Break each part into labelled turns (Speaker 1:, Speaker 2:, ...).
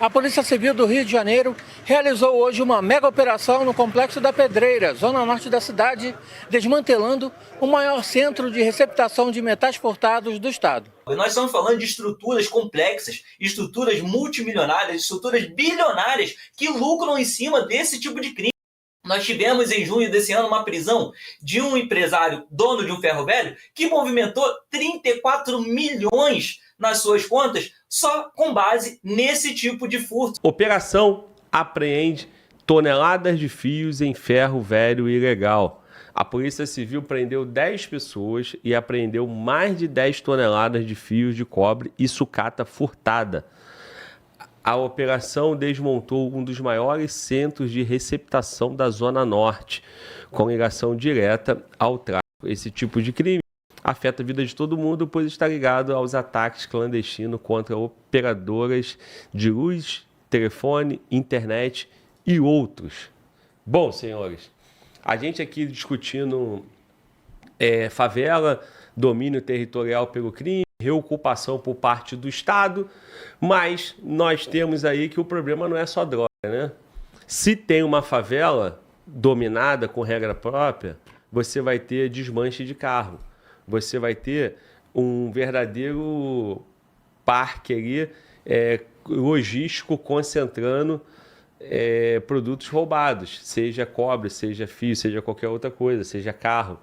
Speaker 1: A Polícia Civil do Rio de Janeiro realizou hoje uma mega operação no Complexo da Pedreira, zona norte da cidade, desmantelando o maior centro de receptação de metais furtados do estado.
Speaker 2: Nós estamos falando de estruturas complexas, estruturas multimilionárias, estruturas bilionárias que lucram em cima desse tipo de crime. Nós tivemos em junho desse ano uma prisão de um empresário, dono de um ferro velho, que movimentou 34 milhões nas suas contas só com base nesse tipo de furto.
Speaker 3: Operação apreende toneladas de fios em ferro velho ilegal. A Polícia Civil prendeu 10 pessoas e apreendeu mais de 10 toneladas de fios de cobre e sucata furtada. A operação desmontou um dos maiores centros de receptação da Zona Norte, com ligação direta ao tráfico. Esse tipo de crime afeta a vida de todo mundo, pois está ligado aos ataques clandestinos contra operadoras de luz, telefone, internet e outros. Bom, senhores, a gente aqui discutindo favela, domínio territorial pelo crime, reocupação por parte do Estado, mas nós temos aí que o problema não é só droga, né? Se tem uma favela dominada com regra própria, você vai ter desmanche de carro, você vai ter um verdadeiro parque ali, logístico concentrando produtos roubados, seja cobre, seja fio, seja qualquer outra coisa, seja carro.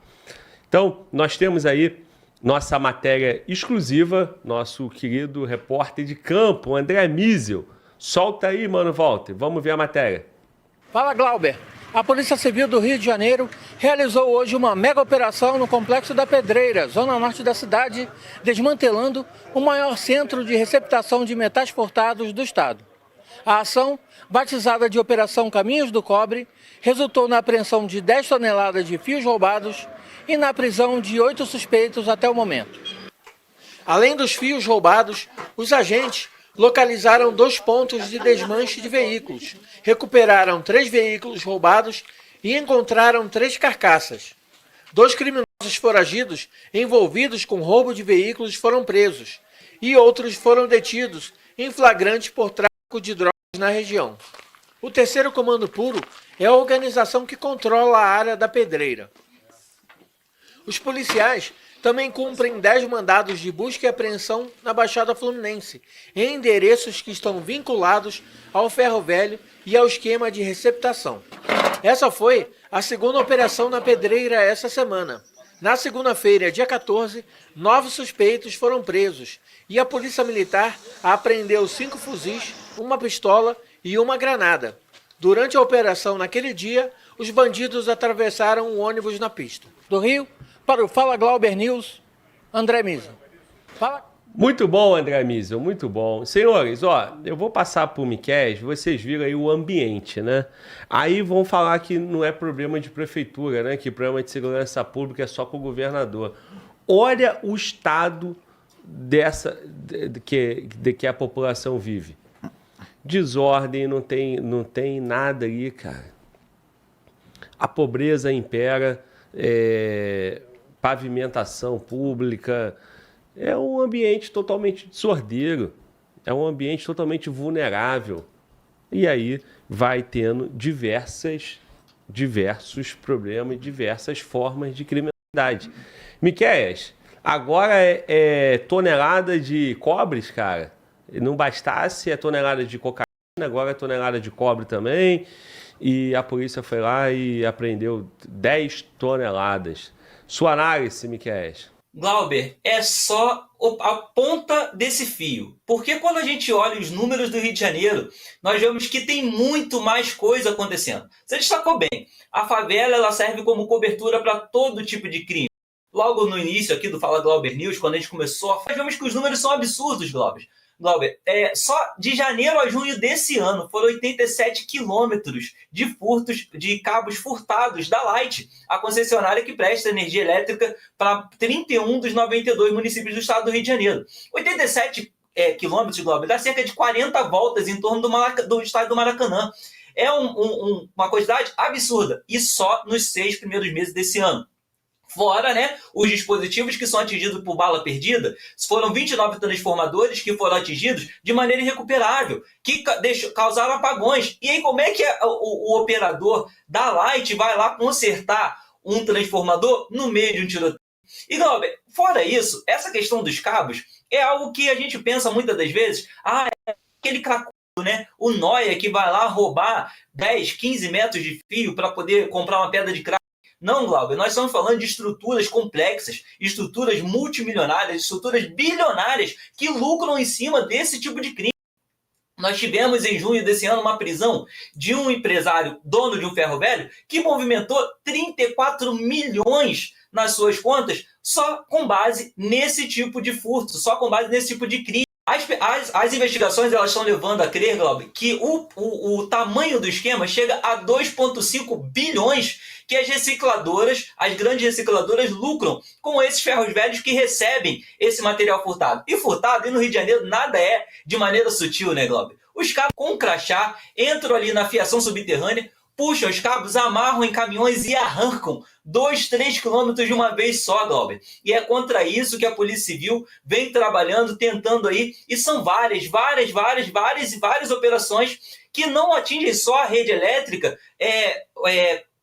Speaker 3: Então, nós temos aí nossa matéria exclusiva, nosso querido repórter de campo, André Miesel. Solta aí, mano, Walter. Vamos ver a matéria.
Speaker 1: Fala, Glauber. A Polícia Civil do Rio de Janeiro realizou hoje uma mega operação no Complexo da Pedreira, zona norte da cidade, desmantelando o maior centro de receptação de metais furtados do estado. A ação, batizada de Operação Caminhos do Cobre, resultou na apreensão de 10 toneladas de fios roubados e na prisão de 8 suspeitos até o momento. Além dos fios roubados, os agentes localizaram 2 pontos de desmanche de veículos, recuperaram 3 veículos roubados e encontraram 3 carcaças. 2 criminosos foragidos envolvidos com roubo de veículos foram presos e outros foram detidos em flagrante por tráfico de drogas na região. O terceiro comando puro é a organização que controla a área da Pedreira. Os policiais também cumprem 10 mandados de busca e apreensão na Baixada Fluminense, em endereços que estão vinculados ao ferro velho e ao esquema de receptação. Essa foi a segunda operação na Pedreira essa semana. Na segunda-feira, dia 14, 9 suspeitos foram presos e a Polícia Militar apreendeu 5 fuzis, uma pistola e uma granada. Durante a operação naquele dia, os bandidos atravessaram um ônibus na pista. Do Rio, para o Fala Glauber News, André Miesel. Fala.
Speaker 3: Muito bom, André Miesel, muito bom. Senhores, eu vou passar para o Miquel, vocês viram aí o ambiente, né? Aí vão falar que não é problema de prefeitura, né? Que problema de segurança pública é só com o governador. Olha o estado que a população vive. Desordem, não tem nada ali, cara. A pobreza impera, pavimentação pública, é um ambiente totalmente desordeiro, é um ambiente totalmente vulnerável. E aí vai tendo diversos problemas, diversas formas de criminalidade. Miquéias, agora é tonelada de cobres, cara. Não bastasse a tonelada de cocaína, agora é tonelada de cobre também. E a polícia foi lá e apreendeu 10 toneladas. Sua análise, Miquéias.
Speaker 2: Glauber, é só a ponta desse fio. Porque quando a gente olha os números do Rio de Janeiro, nós vemos que tem muito mais coisa acontecendo. Você destacou bem, a favela ela serve como cobertura para todo tipo de crime. Logo no início aqui do Fala Glauber News, quando a gente começou, nós vemos que os números são absurdos, Glauber. Só de janeiro a junho desse ano foram 87 quilômetros de furtos, de cabos furtados da Light, a concessionária que presta energia elétrica para 31 dos 92 municípios do estado do Rio de Janeiro. 87 quilômetros, Glauber, dá cerca de 40 voltas em torno do estádio do Maracanã. É uma quantidade absurda, e só nos 6 primeiros meses desse ano. Fora, né, os dispositivos que são atingidos por bala perdida, foram 29 transformadores que foram atingidos de maneira irrecuperável, que causaram apagões. E aí como é que o operador da Light vai lá consertar um transformador no meio de um tiroteio? E, Glauber, fora isso, essa questão dos cabos é algo que a gente pensa muitas das vezes, é aquele cracudo, né? O nóia que vai lá roubar 10, 15 metros de fio para poder comprar uma pedra de crack. Não, Glauber, nós estamos falando de estruturas complexas, estruturas multimilionárias, estruturas bilionárias que lucram em cima desse tipo de crime. Nós tivemos em junho desse ano uma prisão de um empresário, dono de um ferro velho, que movimentou 34 milhões nas suas contas só com base nesse tipo de furto, só com base nesse tipo de crime. As investigações elas estão levando a crer, Glauber, que o tamanho do esquema chega a 2,5 bilhões que as recicladoras, as grandes recicladoras, lucram com esses ferros velhos que recebem esse material furtado. E furtado, e no Rio de Janeiro, nada é de maneira sutil, né, Glauber? Os cabos com crachá entram ali na fiação subterrânea, puxam os cabos, amarram em caminhões e arrancam 2, 3 quilômetros de uma vez só, Glauber. E é contra isso que a Polícia Civil vem trabalhando, tentando aí, e são várias operações que não atingem só a rede elétrica,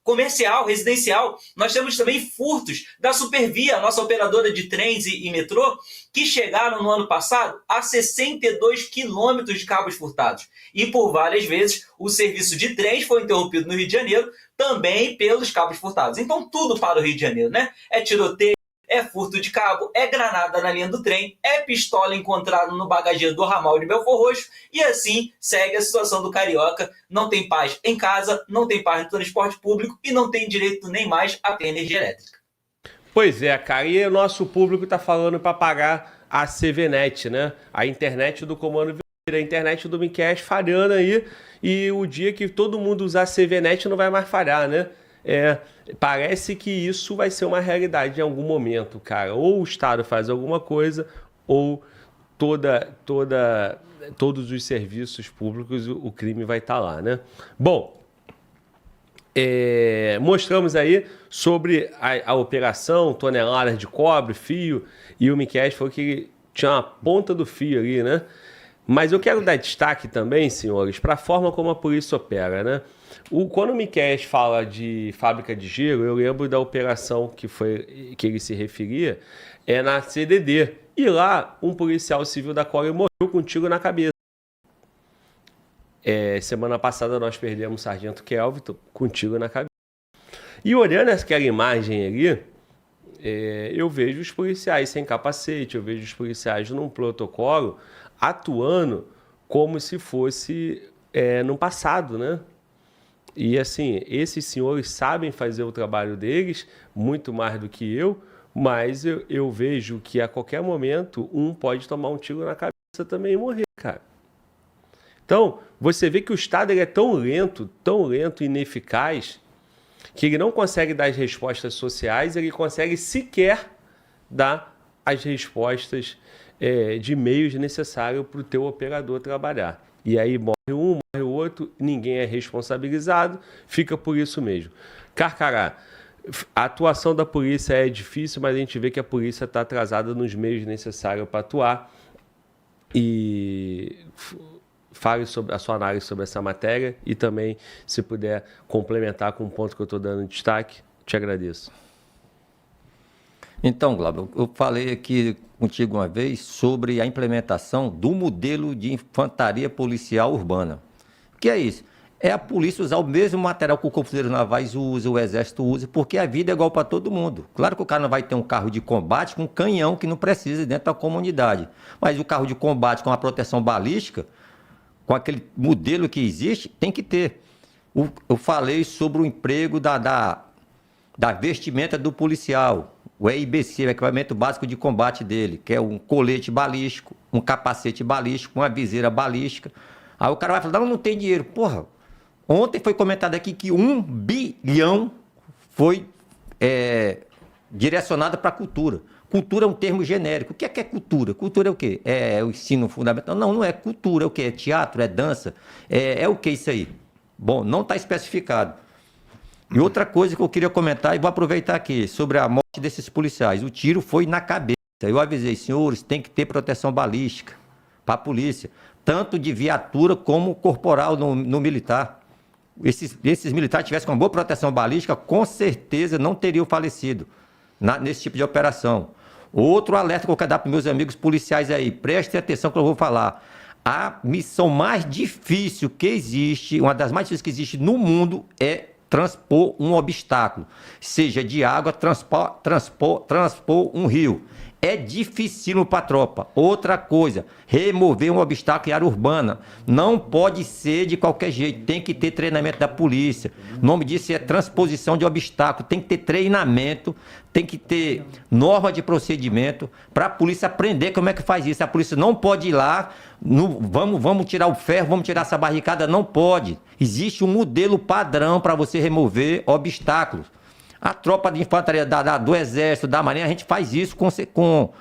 Speaker 2: comercial, residencial. Nós temos também furtos da Supervia, a nossa operadora de trens e metrô, que chegaram no ano passado a 62 quilômetros de cabos furtados. E por várias vezes o serviço de trens foi interrompido no Rio de Janeiro também pelos cabos furtados. Então tudo para o Rio de Janeiro, né? É tiroteio, é furto de cabo, é granada na linha do trem, é pistola encontrada no bagageiro do ramal de Belfor Roxo, e assim segue a situação do carioca. Não tem paz em casa, não tem paz no transporte público e não tem direito nem mais a ter energia elétrica.
Speaker 3: Pois é, cara, e o nosso público tá falando para pagar a CVNet, né? A internet do Comando Vermelho, a internet do Miquel falhando aí, e o dia que todo mundo usar a CVNet não vai mais falhar, né? Parece que isso vai ser uma realidade em algum momento, cara. Ou o Estado faz alguma coisa, ou todos os serviços públicos, o crime vai estar lá, né? Bom, mostramos aí sobre a operação, toneladas de cobre, fio, e o Miquel falou que tinha uma ponta do fio ali, né? Mas eu quero dar destaque também, senhores, para a forma como a polícia opera, né? Quando o Miquel fala de fábrica de gelo, eu lembro da operação que ele se referia, na CDD. E lá, um policial civil da Cole morreu com um tiro na cabeça. Semana passada nós perdemos o sargento Kelvin com um tiro na cabeça. E olhando aquela imagem ali, eu vejo os policiais sem capacete, eu vejo os policiais num protocolo atuando como se fosse no passado, né? E assim, esses senhores sabem fazer o trabalho deles muito mais do que eu, mas eu vejo que a qualquer momento um pode tomar um tiro na cabeça também e morrer, cara. Então, você vê que o Estado ele é tão lento e ineficaz, que ele não consegue dar as respostas sociais, ele consegue sequer dar as respostas de meios necessários para o teu operador trabalhar. E aí morre um, morre o outro, ninguém é responsabilizado, fica por isso mesmo. Carcará, a atuação da polícia é difícil, mas a gente vê que a polícia está atrasada nos meios necessários para atuar. E fale sobre a sua análise sobre essa matéria e também, se puder, complementar com um ponto que eu estou dando destaque, te agradeço.
Speaker 4: Então, Glauber, eu falei aqui contigo uma vez sobre a implementação do modelo de infantaria policial urbana. O que é isso? É a polícia usar o mesmo material que o Corpo Forças Navais usa, o Exército usa, porque a vida é igual para todo mundo. Claro que o cara não vai ter um carro de combate com um canhão que não precisa dentro da comunidade. Mas o carro de combate com a proteção balística, com aquele modelo que existe, tem que ter. Eu falei sobre o emprego da vestimenta do policial, o EIBC, o equipamento básico de combate dele, que é um colete balístico, um capacete balístico, uma viseira balística. Aí o cara vai falar, não tem dinheiro. Porra, ontem foi comentado aqui que 1 bilhão foi direcionado para a cultura. Cultura é um termo genérico. O que é cultura? Cultura é o quê? É o ensino fundamental? Não, não é cultura. É o quê? É teatro? É dança? É o que isso aí? Bom, não está especificado. E outra coisa que eu queria comentar, e vou aproveitar aqui, sobre a morte desses policiais. O tiro foi na cabeça. Eu avisei, senhores, tem que ter proteção balística para a polícia, tanto de viatura como corporal no militar. Esses militares tivessem uma boa proteção balística, com certeza não teriam falecido nesse tipo de operação. Outro alerta que eu quero dar para meus amigos policiais aí, prestem atenção que eu vou falar. A missão mais difícil que existe, uma das mais difíceis que existe no mundo, é transpor um obstáculo, seja de água, transpor um rio. É dificílimo para a tropa. Outra coisa, remover um obstáculo em área urbana. Não pode ser de qualquer jeito, tem que ter treinamento da polícia. O nome disso é transposição de obstáculo. Tem que ter treinamento, tem que ter norma de procedimento para a polícia aprender como é que faz isso. A polícia não pode ir lá, vamos tirar o ferro, vamos tirar essa barricada, não pode. Existe um modelo padrão para você remover obstáculos. A tropa de infantaria do Exército, da Marinha, a gente faz isso com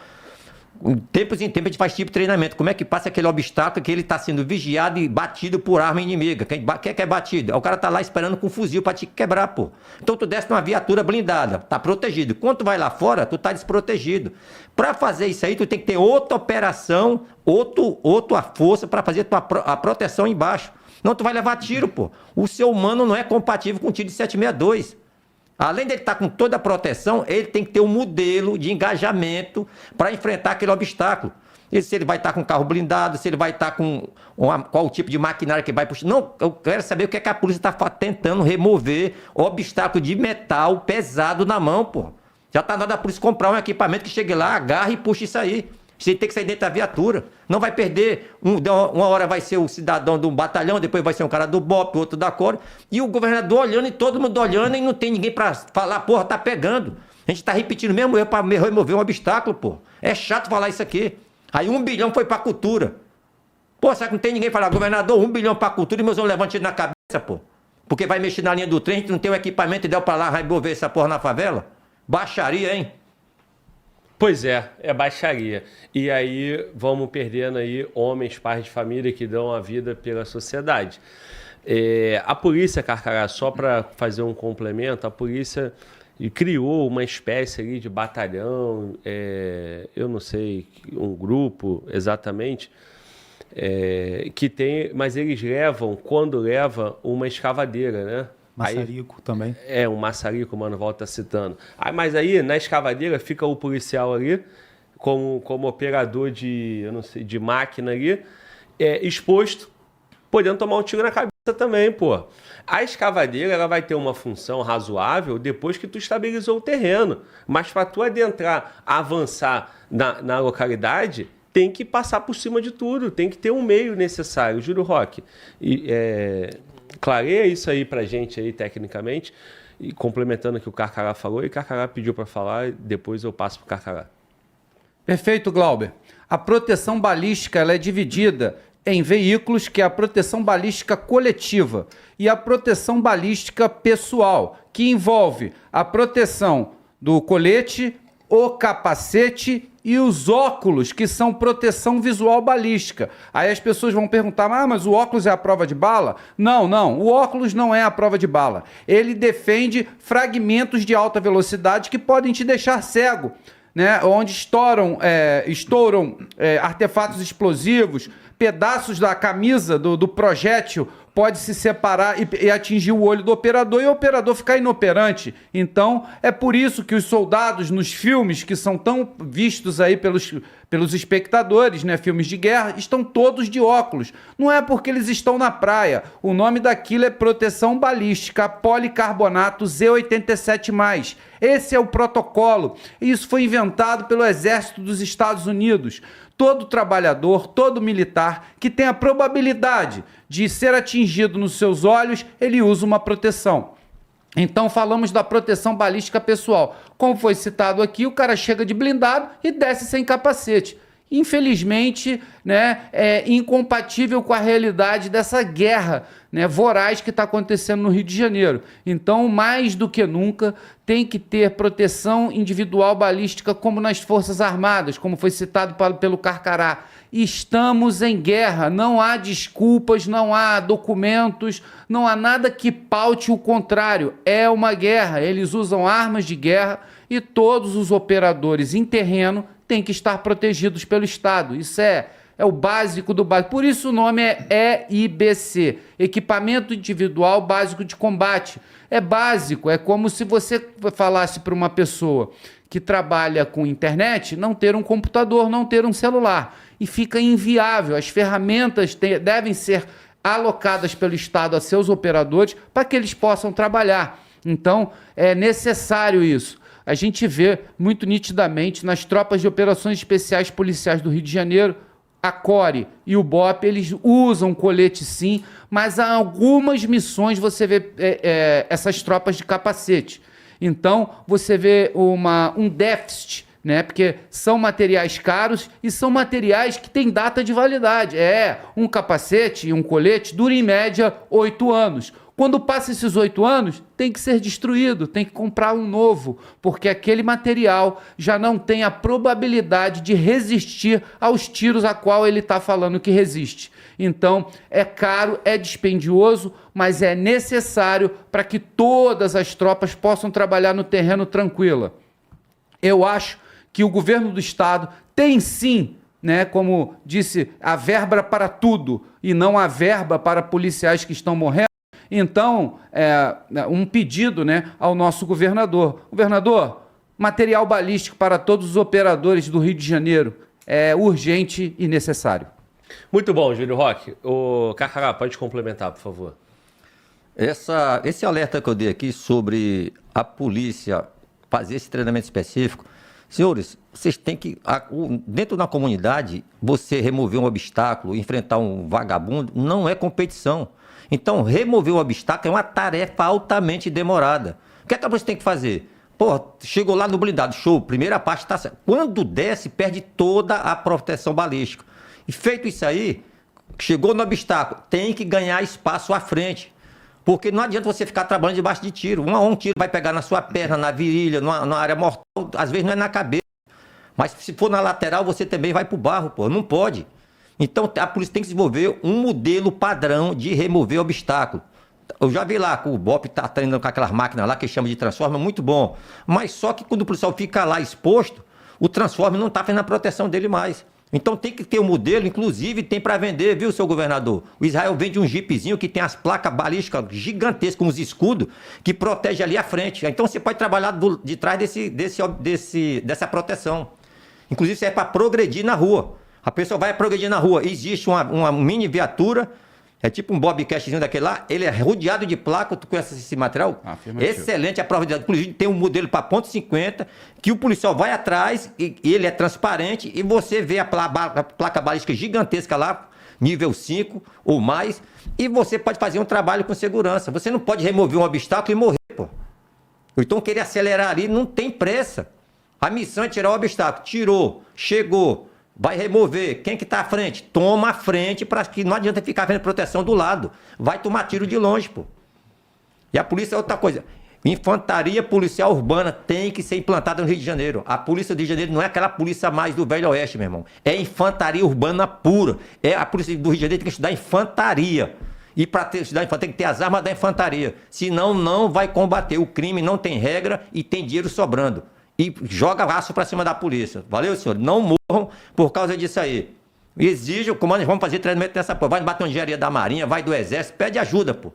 Speaker 4: tempos em tempos, a gente faz tipo de treinamento. Como é que passa aquele obstáculo que ele está sendo vigiado e batido por arma inimiga? Quem é batido? O cara está lá esperando com um fuzil para te quebrar, pô. Então tu desce numa viatura blindada, tá protegido. Quando tu vai lá fora, tu tá desprotegido. Para fazer isso aí, tu tem que ter outra operação, outra força para fazer a proteção embaixo. Não, tu vai levar tiro, pô. O seu humano não é compatível com o tiro de 762. Além de ele estar com toda a proteção, ele tem que ter um modelo de engajamento para enfrentar aquele obstáculo. E se ele vai estar com carro blindado, se ele vai estar com qual o tipo de maquinário que vai puxar. Não, eu quero saber o que é que a polícia está tentando remover obstáculo de metal pesado na mão, pô. Já está na hora da polícia comprar um equipamento que chegue lá, agarre e puxe isso aí. Você tem que sair dentro da viatura. Não vai perder. Uma hora vai ser o cidadão do batalhão, depois vai ser um cara do BOP, outro da Core. E o governador olhando e todo mundo olhando e não tem ninguém para falar, porra, tá pegando. A gente tá repetindo o mesmo erro para remover um obstáculo, pô. É chato falar isso aqui. Aí 1 bilhão foi para cultura. Pô, será que não tem ninguém falar, governador, 1 bilhão para cultura e meus homens levantam na cabeça, pô? Porque vai mexer na linha do trem, a gente não tem o equipamento e deu para lá remover essa porra na favela? Baixaria, hein?
Speaker 3: Pois é baixaria. E aí vamos perdendo aí homens, pais de família que dão a vida pela sociedade. A polícia, Carcará, só para fazer um complemento, a polícia criou uma espécie ali de batalhão, eu não sei, um grupo exatamente, que tem, mas eles levam, quando leva, uma escavadeira, né?
Speaker 5: Maçarico aí, também.
Speaker 3: Um maçarico, o Mano Volta citando. Mas aí, na escavadeira, fica o policial ali, como operador de máquina ali, exposto, podendo tomar um tiro na cabeça também, pô. A escavadeira, ela vai ter uma função razoável depois que tu estabilizou o terreno. Mas para tu adentrar, avançar na localidade, tem que passar por cima de tudo, tem que ter um meio necessário. Júlio Roque, clareia isso aí pra gente aí, tecnicamente, e complementando o que o Carcará falou, e o Carcará pediu para falar, depois eu passo pro Carcará.
Speaker 5: Perfeito, Glauber. A proteção balística ela é dividida em veículos, que é a proteção balística coletiva, e a proteção balística pessoal, que envolve a proteção do colete, o capacete e os óculos, que são proteção visual balística. Aí as pessoas vão perguntar, mas o óculos é a prova de bala? Não, o óculos não é a prova de bala. Ele defende fragmentos de alta velocidade que podem te deixar cego, né? Onde estouram artefatos explosivos, pedaços da camisa do projétil pode se separar e atingir o olho do operador e o operador ficar inoperante. Então, é por isso que os soldados nos filmes que são tão vistos aí pelos espectadores, né, filmes de guerra, estão todos de óculos. Não é porque eles estão na praia. O nome daquilo é proteção balística, policarbonato Z87+. Esse é o protocolo. Isso foi inventado pelo Exército dos Estados Unidos. Todo trabalhador, todo militar que tem a probabilidade de ser atingido nos seus olhos, ele usa uma proteção. Então falamos da proteção balística pessoal. Como foi citado aqui, o cara chega de blindado e desce sem capacete. infelizmente, né, é incompatível com a realidade dessa guerra, né, voraz que está acontecendo no Rio de Janeiro. Então, mais do que nunca, tem que ter proteção individual balística como nas Forças Armadas, como foi citado pelo Carcará. Estamos em guerra, não há desculpas, não há documentos, não há nada que paute o contrário. É uma guerra, eles usam armas de guerra e todos os operadores em terreno têm que estar protegidos pelo Estado. Isso é o básico do básico. Por isso o nome é EIBC, Equipamento Individual Básico de Combate. É básico, é como se você falasse para uma pessoa que trabalha com internet não ter um computador, não ter um celular. E fica inviável. As ferramentas devem ser alocadas pelo Estado a seus operadores para que eles possam trabalhar. Então, é necessário isso. A gente vê muito nitidamente nas tropas de operações especiais policiais do Rio de Janeiro, a CORE e o BOP, eles usam colete sim, mas há algumas missões você vê essas tropas de capacete. Então, você vê um déficit, né? Porque são materiais caros e são materiais que têm data de validade. Um capacete e um colete dura em média 8 anos. Quando passa esses 8 anos, tem que ser destruído, tem que comprar um novo, porque aquele material já não tem a probabilidade de resistir aos tiros a qual ele está falando que resiste. Então, é caro, é dispendioso, mas é necessário para que todas as tropas possam trabalhar no terreno tranquila. Eu acho que o governo do Estado tem sim, né, como disse, a verba para tudo e não a verba para policiais que estão morrendo. Então, um pedido, né, ao nosso governador. Governador, material balístico para todos os operadores do Rio de Janeiro é urgente e necessário.
Speaker 3: Muito bom, Júlio Roque. O Carcará, pode complementar, por favor.
Speaker 4: Esse alerta que eu dei aqui sobre a polícia fazer esse treinamento específico, senhores, vocês têm que, dentro da comunidade, você remover um obstáculo, enfrentar um vagabundo, não é competição. Então, remover o obstáculo é uma tarefa altamente demorada. O que é que a polícia tem que fazer? Pô, chegou lá no blindado, show, primeira parte está certa. Quando desce, perde toda a proteção balística. E feito isso aí, chegou no obstáculo, tem que ganhar espaço à frente. Porque não adianta você ficar trabalhando debaixo de tiro. Um tiro vai pegar na sua perna, na virilha, na área mortal, às vezes não é na cabeça. Mas se for na lateral, você também vai pro barro, pô. Não pode. Então a polícia tem que desenvolver um modelo padrão de remover obstáculo. Eu já vi lá que o BOP está treinando com aquelas máquinas lá que chama de transformer, muito bom. Mas só que quando o policial fica lá exposto, o transformer não está fazendo a proteção dele mais. Então tem que ter um modelo, inclusive tem para vender, viu, seu governador? O Israel vende um jipezinho que tem as placas balísticas gigantescas, com os escudos, que protege ali a frente. Então você pode trabalhar de trás dessa proteção. Inclusive isso é para progredir na rua. A pessoa vai progredir na rua, existe uma mini viatura, é tipo um bobcatzinho daquele lá, ele é rodeado de placa, tu conhece esse material? Excelente a prova de... Inclusive tem um modelo para ponto .50, que o policial vai atrás, e ele é transparente, e você vê a placa balística gigantesca lá, nível 5 ou mais, e você pode fazer um trabalho com segurança. Você não pode remover um obstáculo e morrer, pô. Então querer acelerar ali, não tem pressa. A missão é tirar o obstáculo. Tirou, chegou, vai remover. Quem que está à frente? Toma a frente, para que não adianta ficar vendo proteção do lado. Vai tomar tiro de longe, pô. E a polícia é outra coisa. Infantaria policial urbana tem que ser implantada no Rio de Janeiro. A polícia do Rio de Janeiro não é aquela polícia mais do Velho Oeste, meu irmão. É infantaria urbana pura. A polícia do Rio de Janeiro tem que estudar infantaria. E para estudar infantaria tem que ter as armas da infantaria. Senão não vai combater. O crime não tem regra e tem dinheiro sobrando. E joga aço para cima da polícia. Valeu, senhor? Não morram por causa disso aí. Exige o comando, vamos fazer treinamento nessa porra. Vai bater uma engenharia da Marinha, vai do Exército, pede ajuda, pô.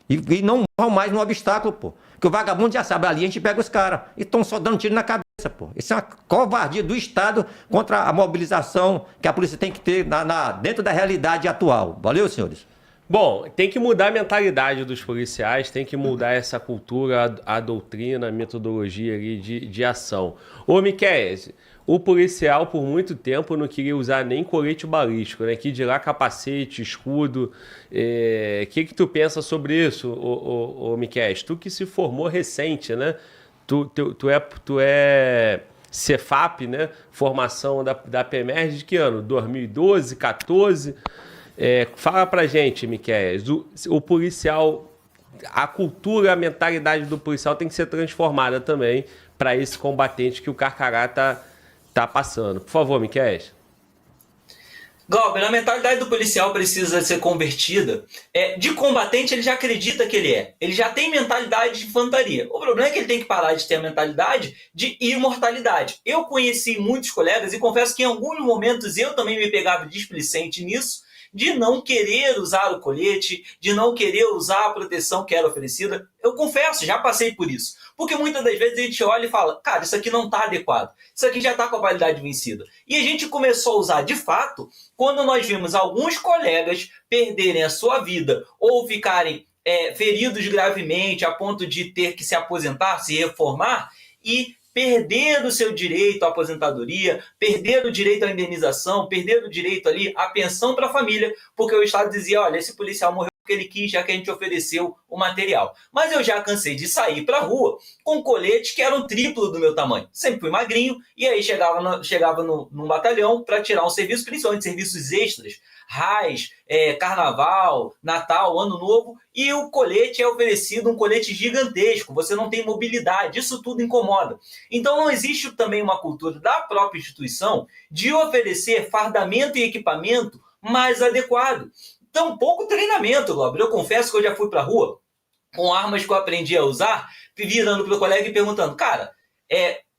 Speaker 4: E não morram mais no obstáculo, pô. Porque o vagabundo já sabe, ali a gente pega os caras. E estão só dando tiro na cabeça, pô. Isso é uma covardia do Estado contra a mobilização que a polícia tem que ter dentro da realidade atual. Valeu, senhores?
Speaker 3: Bom, tem que mudar a mentalidade dos policiais, tem que mudar essa cultura, a doutrina, a metodologia ali de ação. Ô, Miquéias, o policial por muito tempo não queria usar nem colete balístico, né? Que dirá capacete, escudo. Que tu pensa sobre isso, ô Miquéias? Tu que se formou recente, né? Tu é Cefap, né? Formação da PEMERG de que ano? 2012, 14? Fala pra gente, Miquéias, o policial, a cultura, a mentalidade do policial tem que ser transformada também para esse combatente que o Carcará tá passando. Por favor, Miquéias.
Speaker 2: Glauber, a mentalidade do policial precisa ser convertida. De combatente, ele já acredita que ele é. Ele já tem mentalidade de infantaria. O problema é que ele tem que parar de ter a mentalidade de imortalidade. Eu conheci muitos colegas e confesso que em alguns momentos eu também me pegava displicente nisso, de não querer usar o colete, de não querer usar a proteção que era oferecida. Eu confesso, já passei por isso. Porque muitas das vezes a gente olha e fala, cara, isso aqui não está adequado, isso aqui já está com a validade vencida. E a gente começou a usar de fato quando nós vimos alguns colegas perderem a sua vida ou ficarem feridos gravemente a ponto de ter que se aposentar, se reformar e perder o seu direito à aposentadoria, perder o direito à indenização, perder o direito ali à pensão para a família, porque o Estado dizia, olha, esse policial morreu porque ele quis, já que a gente ofereceu o material. Mas eu já cansei de sair para a rua com coletes que eram triplo do meu tamanho. Sempre fui magrinho, e aí chegava num batalhão para tirar um serviço, principalmente serviços extras, RAIS, Carnaval, Natal, Ano Novo, e o colete é oferecido, um colete gigantesco, você não tem mobilidade, isso tudo incomoda. Então não existe também uma cultura da própria instituição de oferecer fardamento e equipamento mais adequado. Tão pouco treinamento, Glauber. Eu confesso que eu já fui para a rua com armas que eu aprendi a usar, virando para o colega e perguntando, cara,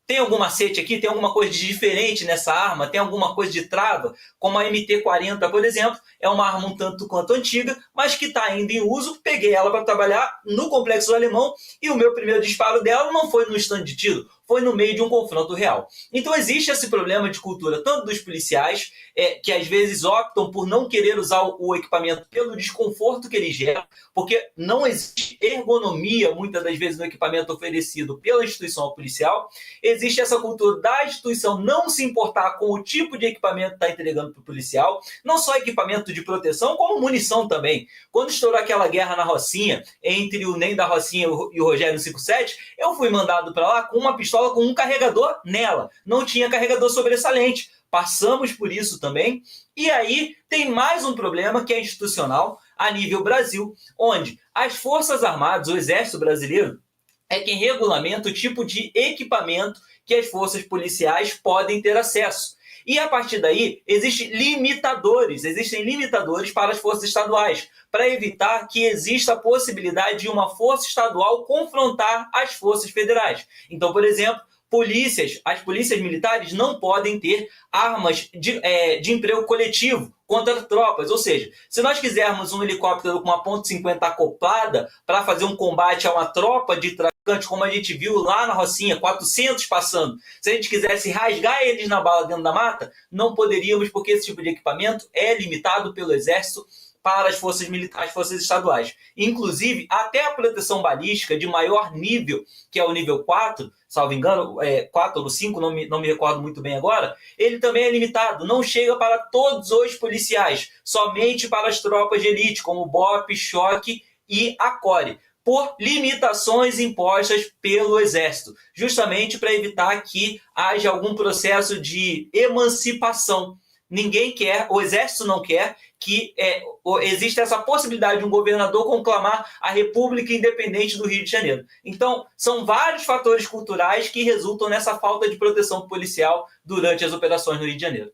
Speaker 2: tem algum macete aqui? Tem alguma coisa de diferente nessa arma? Tem alguma coisa de trava? Como a MT-40, por exemplo, é uma arma um tanto quanto antiga, mas que está ainda em uso. Peguei ela para trabalhar no Complexo do Alemão e o meu primeiro disparo dela não foi no stand de tiro, foi no meio de um confronto real. Então existe esse problema de cultura, tanto dos policiais, que às vezes optam por não querer usar o equipamento pelo desconforto que ele gera, porque não existe ergonomia, muitas das vezes, no equipamento oferecido pela instituição policial. Existe essa cultura da instituição não se importar com o tipo de equipamento que está entregando para o policial, não só equipamento de proteção, como munição também. Quando estourou aquela guerra na Rocinha, entre o Ney da Rocinha e o Rogério 57, eu fui mandado para lá com uma pistola com um carregador nela. Não tinha carregador sobressalente. Passamos por isso também. E aí tem mais um problema que é institucional a nível Brasil, onde as Forças Armadas, o Exército Brasileiro, é quem regulamenta o tipo de equipamento que as forças policiais podem ter acesso. E a partir daí, existem limitadores para as forças estaduais, para evitar que exista a possibilidade de uma força estadual confrontar as forças federais. Então, por exemplo, as polícias militares não podem ter armas de emprego coletivo contra tropas. Ou seja, se nós quisermos um helicóptero com uma .50 acoplada para fazer um combate a uma tropa de traficantes, como a gente viu lá na Rocinha, 400 passando, se a gente quisesse rasgar eles na bala dentro da mata, não poderíamos, porque esse tipo de equipamento é limitado pelo Exército para as forças militares, as forças estaduais. Inclusive, até a proteção balística de maior nível, que é o nível 4, salvo engano, 4 ou 5, não me recordo muito bem agora, ele também é limitado, não chega para todos os policiais, somente para as tropas de elite, como o BOP, Choque e a CORE, por limitações impostas pelo Exército, justamente para evitar que haja algum processo de emancipação. Ninguém quer, o Exército não quer que exista essa possibilidade de um governador conclamar a República Independente do Rio de Janeiro. Então, são vários fatores culturais que resultam nessa falta de proteção policial durante as operações no Rio de Janeiro.